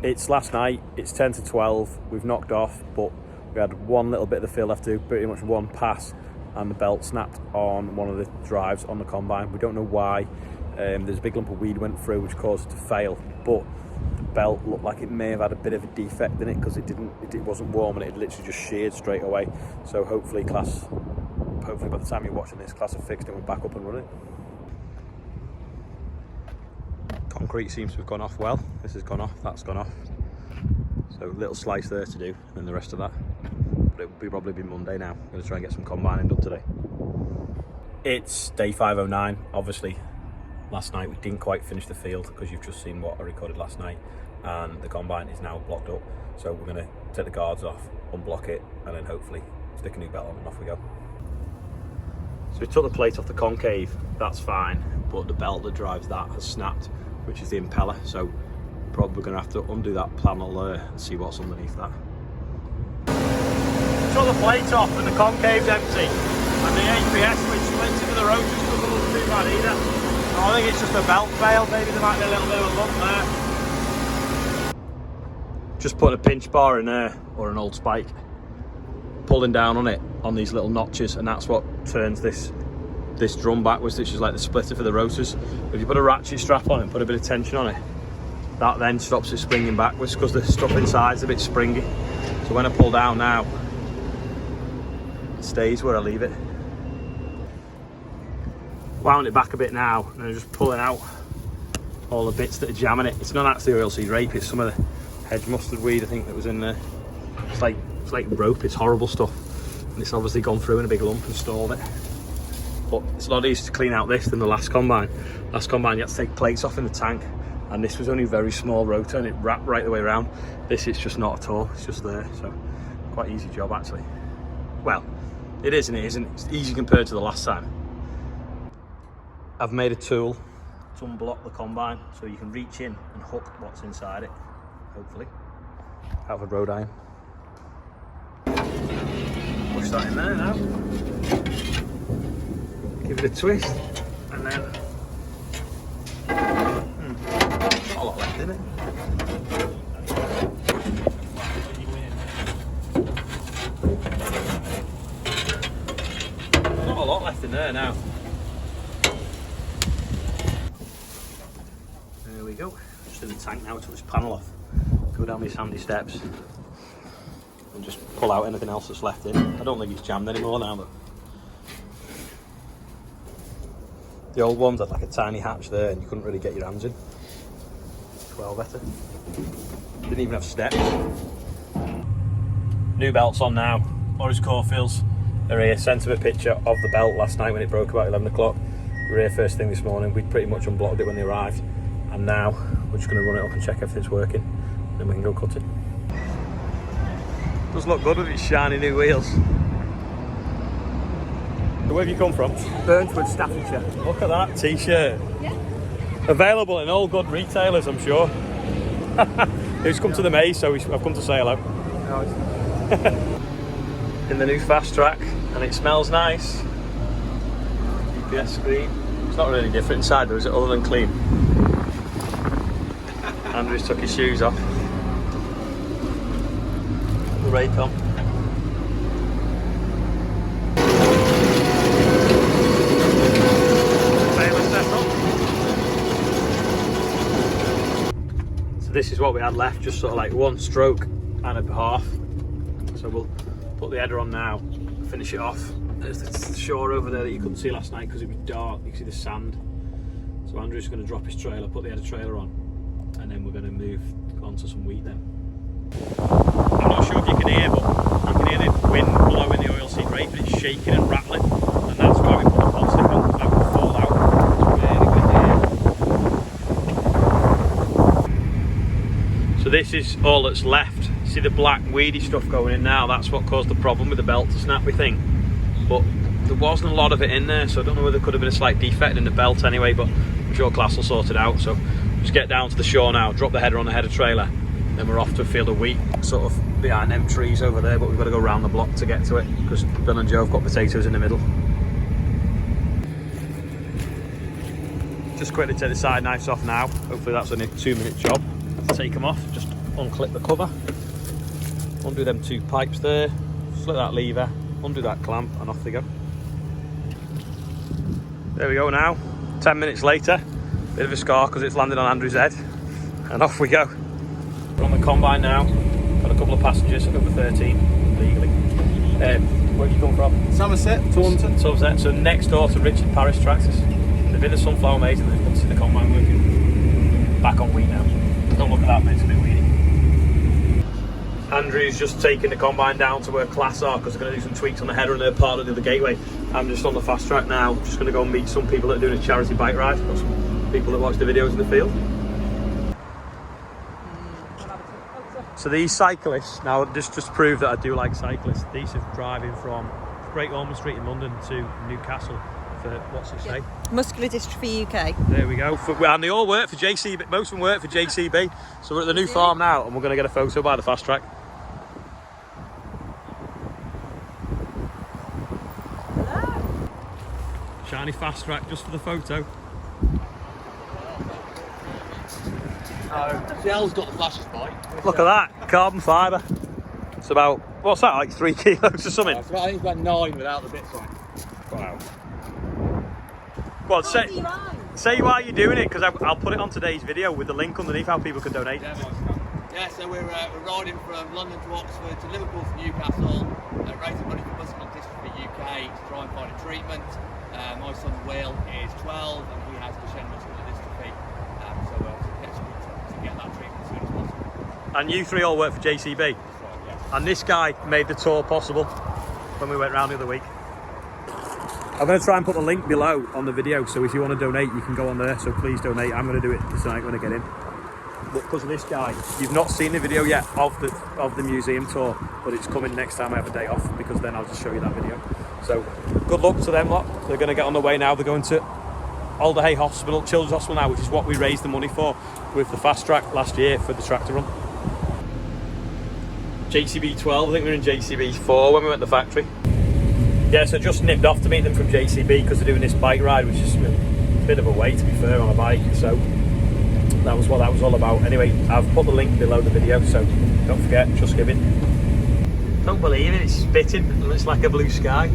It's last night, it's 10 to 12, we've knocked off, but we had one little bit of the field left to do, pretty much one pass, and the belt snapped on one of the drives on the combine. We don't know why. There's a big lump of weed went through which caused it to fail, but the belt looked like it may have had a bit of a defect in it because it wasn't warm and it literally just sheared straight away. So hopefully by the time you're watching this, class have fixed it and we're back up and running. Concrete seems to have gone off well. This has gone off, that's gone off. So a little slice there to do, and then the rest of that. But it'll probably be Monday now. I'm going to try and get some combining done today. It's day 509. Obviously, last night we didn't quite finish the field because you've just seen what I recorded last night, and the combine is now blocked up. So we're going to take the guards off, unblock it, and then hopefully stick a new belt on and off we go. So we took the plate off the concave, that's fine, but the belt that drives that has snapped, which is the impeller, so probably going to have to undo that panel there and see what's underneath that. Took the plate off and the concave's empty, and the APS which splits into the rotors doesn't look too bad either. So I think it's just a belt fail, maybe there might be a little bit of a lump there. Just putting a pinch bar in there, or an old spike, pulling down on it on these little notches, and that's what turns this drum backwards, which is like the splitter for the rotors. If you put a ratchet strap on it and put a bit of tension on it, that then stops it springing backwards because the stuff inside is a bit springy. So when I pull down now, it stays where I leave it. Wound it back a bit now, and I'm just pulling out all the bits that are jamming it. It's not actually oilseed rape, it's some of the hedge mustard weed I think that was in there. It's like rope, it's horrible stuff. And it's obviously gone through in a big lump and stalled it. But it's a lot easier to clean out this than the last combine. Last combine you had to take plates off in the tank, and this was only a very small rotor and it wrapped right the way around. This is just not at all, it's just there. So quite easy job actually. Well, it is and it isn't. It's easy compared to the last time. I've made a tool to unblock the combine so you can reach in and hook what's inside it, hopefully. Out of a road iron. Push that in there now. Give it a twist, and then not a lot left in it. Not a lot left in there now. There we go. Just in the tank now. Took this panel off. Go down these handy steps and just pull out anything else that's left in. I don't think it's jammed anymore now though. The old ones had like a tiny hatch there and you couldn't really get your hands in. 12 better. Didn't even have steps. New belts on now. Morris Caulfields are here. Sent him a picture of the belt last night when it broke about 11 o'clock. We were here first thing this morning. We'd pretty much unblocked it when they arrived. And now we're just going to run it up and check everything's working. And then we can go cut it. Does look good with its shiny new wheels. Where have you come from? Burntwood, Staffordshire. Look at that t-shirt. Yeah. Available in all good retailers, I'm sure. Who's come to the maze, so I've come to say hello. In the new fast track, and it smells nice. GPS screen. It's not really different inside though, is it, other than clean? Andrew's took his shoes off. The Raycon. This is what we had left, just sort of like one stroke and a half. So we'll put the header on now, finish it off. There's the shore over there that you couldn't see last night because it was dark. You can see the sand. So Andrew's going to drop his trailer, put the header trailer on, and then we're going to move on to some wheat then. I'm not sure if you can hear, but you can hear the wind blowing the oilseed rape, but it's shaking and rattling, and that's why we put the pod stick on, because that would fall out. So this is all that's left. See the black weedy stuff going in now? That's what caused the problem with the belt to snap, we think. But there wasn't a lot of it in there, so I don't know whether there could have been a slight defect in the belt anyway, but I'm sure class will sort it out. So just get down to the shore now, drop the header on the header trailer, then we're off to a field of wheat, sort of behind them trees over there, but we've got to go round the block to get to it, because Bill and Joe have got potatoes in the middle. Just quickly take the side knives off now. Hopefully that's only a 2-minute job. Take them off, just unclip the cover, undo them 2 pipes there, slip that lever, undo that clamp, and off they go. There we go now, 10 minutes later, bit of a scar because it's landed on Andrew's head, and off we go. We're on the combine now, got a couple of passengers, over 13 legally. Where do you come from? Somerset, Taunton. Somerset, so next door to Richard Parish Tractors. They've been a sunflower mate and they've come to see the combine working. Back on wheat now. Don't look at that, mate, it's a bit weedy. Andrew's just taking the combine down to where Class are because they're going to do some tweaks on the header and they're part of the other gateway. I'm just on the fast track now, just going to go and meet some people that are doing a charity bike ride. Got some people that watch the videos in the field. So these cyclists, now just to prove that I do like cyclists, these are driving from Great Ormond Street in London to Newcastle for, what's it say? Muscular Dystrophy UK. There we go. And they all work for JCB, most of them work for JCB. So we're at the new farm now and we're going to get a photo by the fast track. Hello. Shiny fast track just for the photo. Shell's got the flashes bike. Look at that, carbon fibre. It's about, what's that, like 3 kilos or something? I think it's about 9 without the bits on. Wow. Well, say why you're doing it, because I'll put it on today's video with the link underneath how people can donate. Yeah, so we're riding from London to Oxford to Liverpool to Newcastle, raising money for Muscular Dystrophy UK to try and find a treatment. My son Will is 12 and he has Duchenne muscular dystrophy, so we're desperate to get that treatment as soon as possible. And you 3 all work for JCB? That's right, yeah. And this guy made the tour possible when we went round the other week. I'm going to try and put the link below on the video, so if you want to donate you can go on there, so please donate. I'm going to do it tonight when I get in. But because of this guy, you've not seen the video yet of the museum tour, but it's coming next time I have a day off, because then I'll just show you that video. So good luck to them lot. They're going to get on the way now. They're going to Alderhay Hospital, Children's Hospital now, which is what we raised the money for with the fast track last year for the tractor run. JCB 12, I think we were in JCB 4 when we went to the factory. Yeah, so just nipped off to meet them from JCB because they're doing this bike ride, which is a bit of a way, to be fair, on a bike. So that was what that was all about. Anyway, I've put the link below the video, so don't forget, just give it. Don't believe it, it's spitting and it's like a blue sky.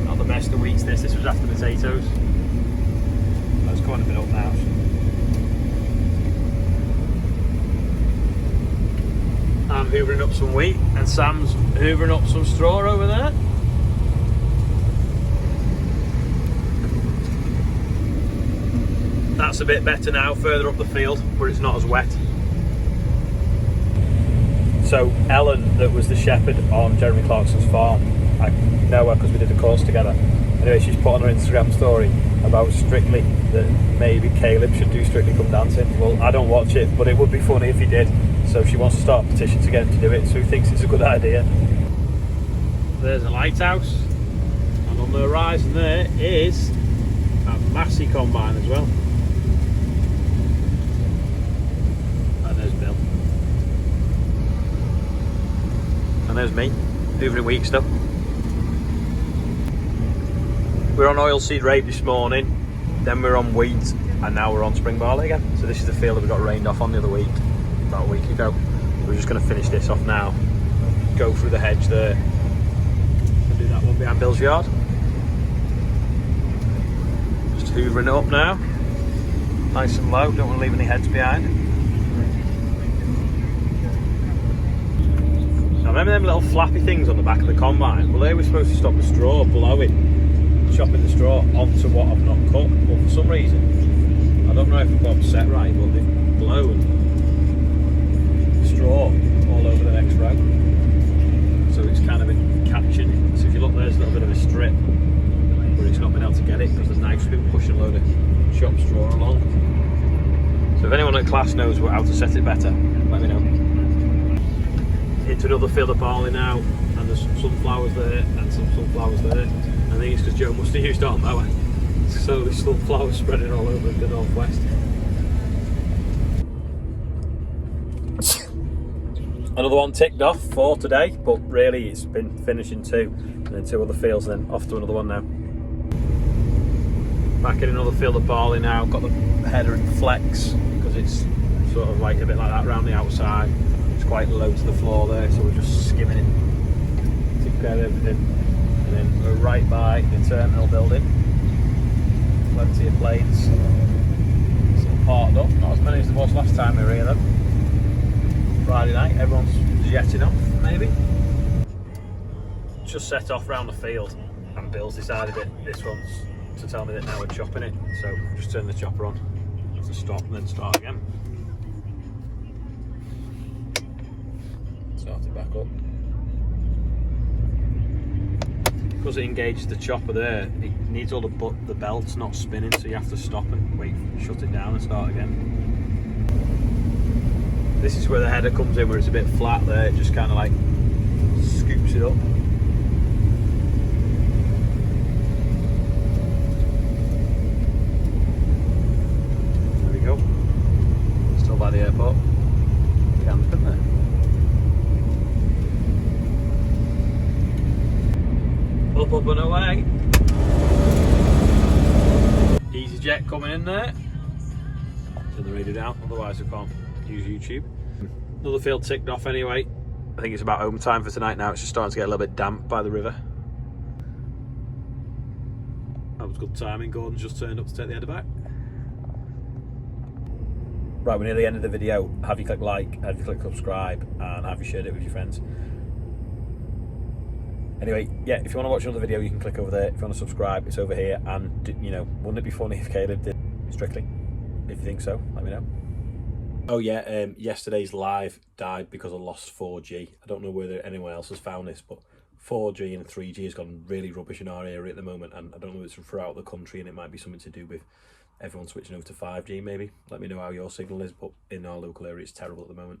Not the best of weeks this was after potatoes. That's going a bit up now. I'm hoovering up some wheat and Sam's hoovering up some straw over there. That's a bit better now, further up the field where it's not as wet. So Ellen, that was the shepherd on Jeremy Clarkson's farm, I know her because we did a course together. Anyway, she's put on her Instagram story about Strictly, that maybe Caleb should do Strictly Come Dancing. Well, I don't watch it, but it would be funny if he did. So she wants to start a petition to get him to do it, so he thinks it's a good idea. There's a lighthouse, and on the horizon there is a Massey combine as well. And there's Bill. And there's me, hoovering wheat stuff. We're on oilseed rape this morning, then we're on wheat, and now we're on spring barley again. So this is the field that we got rained off on the other week, about a week ago. We're just going to finish this off now, go through the hedge there, and do that one behind Bill's yard. Just hoovering it up now, nice and low, don't want to leave any heads behind. Now remember them little flappy things on the back of the combine? Well, they were supposed to stop the straw blowing, chopping the straw onto what I've not cut, but for some reason, I don't know if I've got them set right, but they've blown straw all over the next row, so it's kind of been captured. So if you look, there's a little bit of a strip where it's not been able to get it because the knife's been pushing a load of chopped straw along. So if anyone at class knows how to set it better, let me know. Into another field of barley now, and there's some sunflowers there and some sunflowers there. I think it's because Joe must have used our mower, so there's sunflowers spreading all over the northwest. Another one ticked off for today, but really it's been finishing 2, and then 2 other fields, and then off to another one now. Back in another field of barley now. Got the header in flex because it's sort of like a bit like that around the outside. It's quite low to the floor there, so we're just skimming it. Take care of everything. And then we're right by the terminal building. Plenty of planes. Still parked up. Not as many as there was last time we were here though. Friday night, everyone's jetting off maybe. Just set off round the field and Bill's decided that this one's to tell me that now we're chopping it, so just turn the chopper on, have to stop and then start again. Start it back up. Because it engages the chopper there, it needs all the belts not spinning, so you have to stop and wait, shut it down and start again. This is where the header comes in, where it's a bit flat there, it just kind of like scoops it up. Still by the airport. Camping there. Up and away. EasyJet coming in there. Turn the radio down, otherwise we can't use YouTube. Another field ticked off anyway. I think it's about home time for tonight now. It's just starting to get a little bit damp by the river. That was good timing. Gordon's just turned up to take the header back. Right, we're near the end of the video. Have you clicked like, have you clicked subscribe, and have you shared it with your friends? Anyway, yeah, if you want to watch another video, you can click over there. If you want to subscribe, it's over here. And, you know, wouldn't it be funny if Caleb did Strictly? If you think so, let me know. Oh yeah, yesterday's live died because I lost 4G. I don't know whether anyone else has found this, but 4G and 3G has gone really rubbish in our area at the moment, and I don't know if it's throughout the country, and it might be something to do with everyone switching over to 5G maybe. Let me know how your signal is, but in our local area it's terrible at the moment.